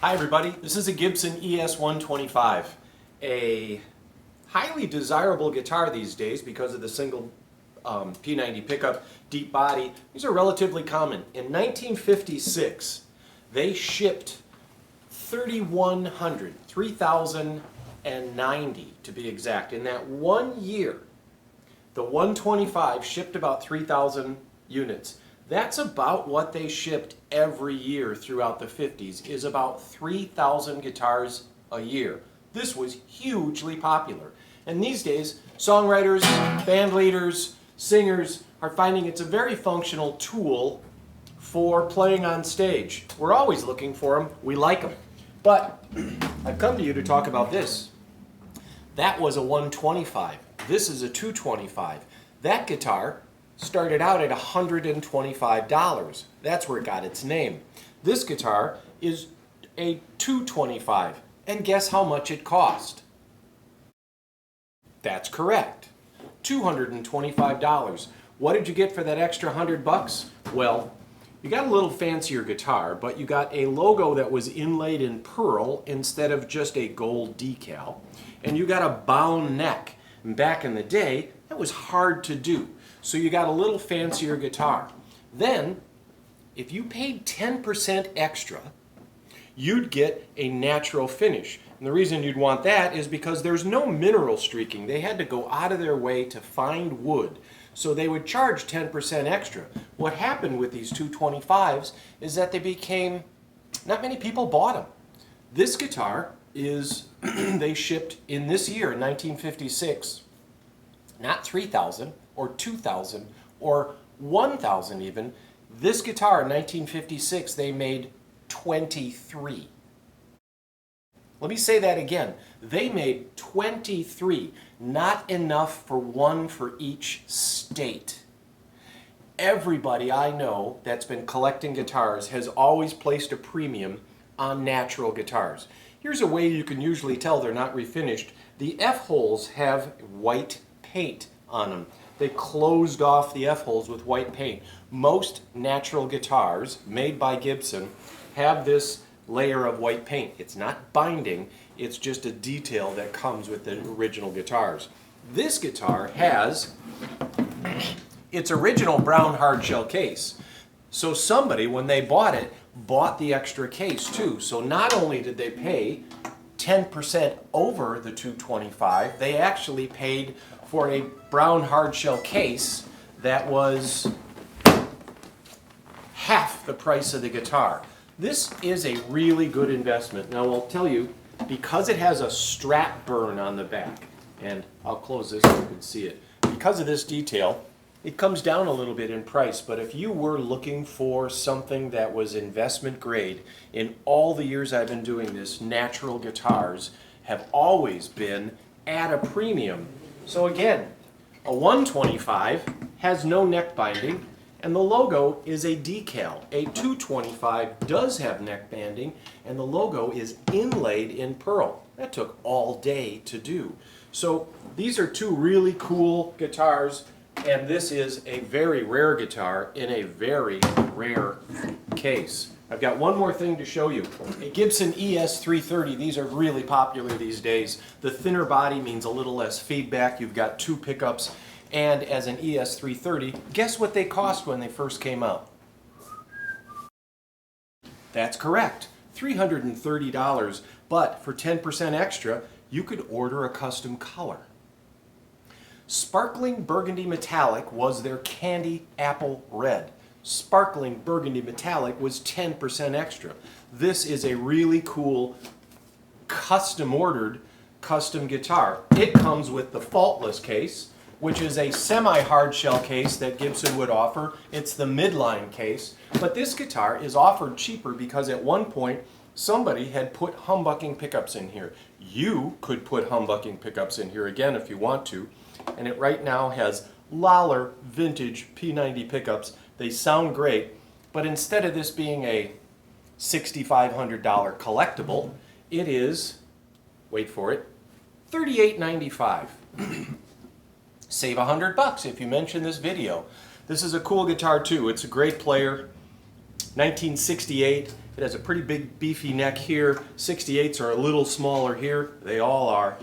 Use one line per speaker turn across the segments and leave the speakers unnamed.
Hi everybody, this is a Gibson ES-125, a highly desirable guitar these days because of the single P90 pickup, deep body. These are relatively common. In 1956, they shipped 3,090 to be exact. In that 1 year, the 125 shipped about 3,000 units. That's about what they shipped every year throughout the 50s, is about 3,000 guitars a year. This was hugely popular. And these days, songwriters, band leaders, singers are finding it's a very functional tool for playing on stage. We're always looking for them. We like them. But I've come to you to talk about this. That was a 125. This is a 225. That guitar started out at $125. That's where it got its name. This guitar is a 225. And guess how much it cost? That's correct. $225. What did you get for that extra $100? Well, you got a little fancier guitar, but you got a logo that was inlaid in pearl instead of just a gold decal. And you got a bound neck. And back in the day, that was hard to do. So you got a little fancier guitar. Then, if you paid 10% extra, you'd get a natural finish. And the reason you'd want that is because there's no mineral streaking. They had to go out of their way to find wood. So they would charge 10% extra. What happened with these 225s is that they became, not many people bought them. This guitar is, they shipped in this year, in 1956, not 3,000 or 2,000 or 1,000 even. This guitar in 1956, they made 23. Let me say that again. They made 23, not enough for one for each state. Everybody I know that's been collecting guitars has always placed a premium on natural guitars. Here's a way you can usually tell they're not refinished. The F-holes have white paint on them. They closed off the F-holes with white paint. Most natural guitars made by Gibson have this layer of white paint. It's not binding, it's just a detail that comes with the original guitars. This guitar has its original brown hardshell case. So somebody, when they bought it, bought the extra case too. So not only did they pay 10% over the 225, they actually paid for a brown hardshell case that was half the price of the guitar. This is a really good investment. Now I'll tell you, because it has a strap burn on the back, and I'll close this so you can see it, because of this detail, it comes down a little bit in price. But if you were looking for something that was investment grade, in all the years I've been doing this, natural guitars have always been at a premium. So again, a 125 has no neck binding, and the logo is a decal. A 225 does have neck banding, and the logo is inlaid in pearl. That took all day to do. So these are two really cool guitars, and this is a very rare guitar in a very rare case. I've got one more thing to show you. A Gibson ES-330, these are really popular these days. The thinner body means a little less feedback. You've got two pickups. And as an ES-330, guess what they cost when they first came out? That's correct, $330. But for 10% extra, you could order a custom color. Sparkling Burgundy Metallic was their candy apple red. Sparkling Burgundy Metallic was 10% extra. This is a really cool custom ordered custom guitar. It comes with the faultless case, which is a semi-hard shell case that Gibson would offer. It's the midline case. But this guitar is offered cheaper because at one point somebody had put humbucking pickups in here. You could put humbucking pickups in here again if you want to. And it right now has Lollar vintage P90 pickups. They sound great, but instead of this being a $6,500 collectible, it is, wait for it, $38.95. Save $100 if you mention this video. This is a cool guitar too. It's a great player. 1968. It has a pretty big beefy neck here. 68s are a little smaller here. They all are.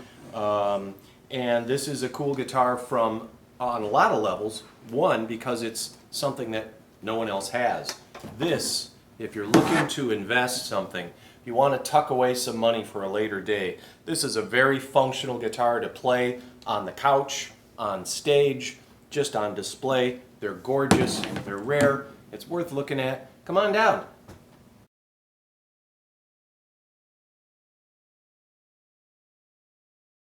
And this is a cool guitar from on a lot of levels. One, because it's something that no one else has. This, if you're looking to invest something, you want to tuck away some money for a later day. This is a very functional guitar to play on the couch, on stage, just on display. They're gorgeous, they're rare, it's worth looking at. Come on down.